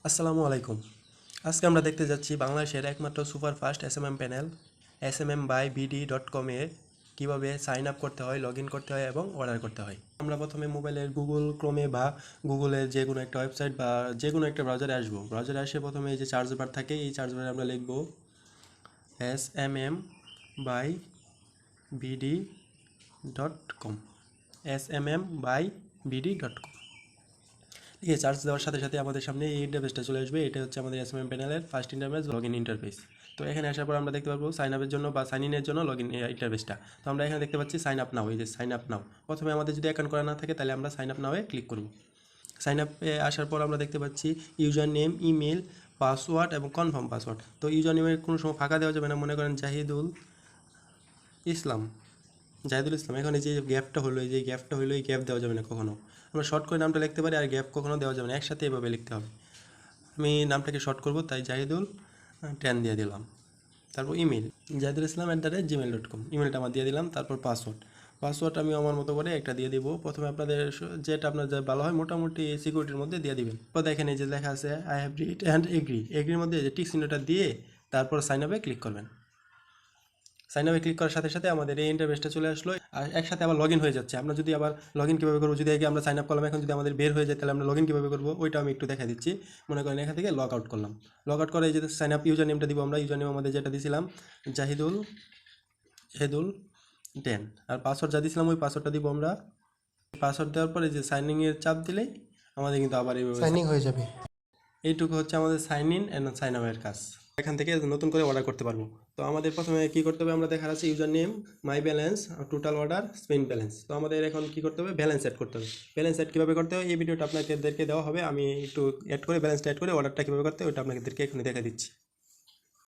আসসালামু আলাইকুম। আজকে আমরা দেখতে যাচ্ছি বাংলাদেশের একমাত্র সুপারফাস্ট এসএমএম প্যানেল smm/bd.com এ কীভাবে সাইন আপ করতে হয়, লগ ইন করতে হয় এবং অর্ডার করতে হয়। আমরা প্রথমে মোবাইলের গুগল ক্রোমে বা গুগলের যে কোনো একটা ওয়েবসাইট বা যে কোনো একটা ব্রাউজারে আসবো। ব্রাউজারে আসে প্রথমে এই যে সার্চ বার থাকে, এই সার্চ বারে আমরা লিখব smm/bd.com smm/bd.com। ঠিক আছে, চার্জ দেওয়ার সাথে সাথে আমাদের সামনে এই ইন্টারফেসটা চলে আসবে। এটা হচ্ছে আমাদের এসএমএম প্যানেলের first interface, log in interface. তো এখানে আসার পর আমরা দেখতে পারবো সাইন আপের জন্য বা সাইন ইনের জন্য লগ ইন ইন্টারফেসটা। তো আমরা এখানে দেখতে পাচ্ছি সাইন আপ নাও, এই যে সাইন আপ নাও। প্রথমে আমাদের যদি অ্যাকাউন্ট করা না থাকে তাহলে আমরা সাইন আপ নাওয়ে ক্লিক করব। সাইন আপে আসার পর আমরা দেখতে পাচ্ছি ইউজার নেম, ইমেল, পাসওয়ার্ড এবং কনফার্ম পাসওয়ার্ড। তো ইউজার নেমের কোনো সময় ফাঁকা দেওয়া যাবে না। মনে করেন ইসলাম জাহিদুল ইসলাম, এখন এই যে গ্যাপটা হলো, এই যে গ্যাপটা হলো, এই গ্যাপ দেওয়া যাবে না কখনো। আমরা শর্ট করে নামটা লিখতে পারি, আর গ্যাপ কখনো দেওয়া যাবে না, একসাথে এভাবে লিখতে হবে। আমি নামটাকে শর্ট করব, তাই জাহিদুল 10 দিয়ে দিলাম। তারপর ইমেল জাহিদুল islam@gmail.com, ইমেলটা আমার দিয়ে দিলাম। তারপর পাসওয়ার্ড আমি আমার মতো করে একটা দিয়ে দিব। প্রথমে আপনাদের যেটা আপনার যা ভালো হয় মোটামুটি সিকিউরিটির মধ্যে দিয়ে দিবেন। তো দেখেন এই যে লেখা আছে আই হ্যাভ রিড অ্যান্ড এগ্রির মধ্যে যে টিক চিহ্নটা দিয়ে তারপর সাইন আপে ক্লিক করবেন। সাইন আপে ক্লিক করার সাথে সাথে আমাদের এই ইন্টারফেসটা চলে আসলো, আর একসাথে আবার লগ ইন হয়ে যাচ্ছে। আমরা যদি আবার লগ ইন কীভাবে করবো, যদি আগে আমরা সাইন আপ করলাম, এখন যদি আমাদের বের হয়ে যায় তাহলে আমরা লগ ইন কীভাবে করবো ওইটা আমি একটু দেখা দিচ্ছি। মনে করেন এখান থেকে লগ আউট করলাম। লগ আউট করে এই যে সাইন আপ ইউজার নেমটা দিব আমরা। ইউজার নেম আমাদের যেটা দিয়েছিলাম জাহিদুল জাহিদুল 10, আর পাসওয়ার্ড যা দিয়েছিলাম ওই পাসওয়ার্ডটা দিব আমরা। পাসওয়ার্ড দেওয়ার পরে যে সাইনিং এর চাপ দিলেই আমাদের কিন্তু আবার এইভাবে সাইনিং হয়ে যাবে। এইটুকু হচ্ছে আমাদের সাইন ইন অ্যান্ড সাইন আপের কাজ। এখান থেকে নতুন করে অর্ডার করতে পারবো। তো আমাদের প্রথমে কী করতে হবে, আমরা দেখা আছে ইউজার নেম, মাই balance, total order, Spain balance. তো আমাদের এখন কী করতে হবে, ব্যালেন্স অ্যাড করতে হবে। ব্যালেন্স অ্যাড কীভাবে করতে হয় এই ভিডিওটা আপনাদেরকে দেওয়া হবে। আমি একটু অ্যাড করে ব্যালেন্সটা অ্যাড করে অর্ডারটা কীভাবে করতে হয় ওইটা আপনাদেরকে এখানে দেখা দিচ্ছি।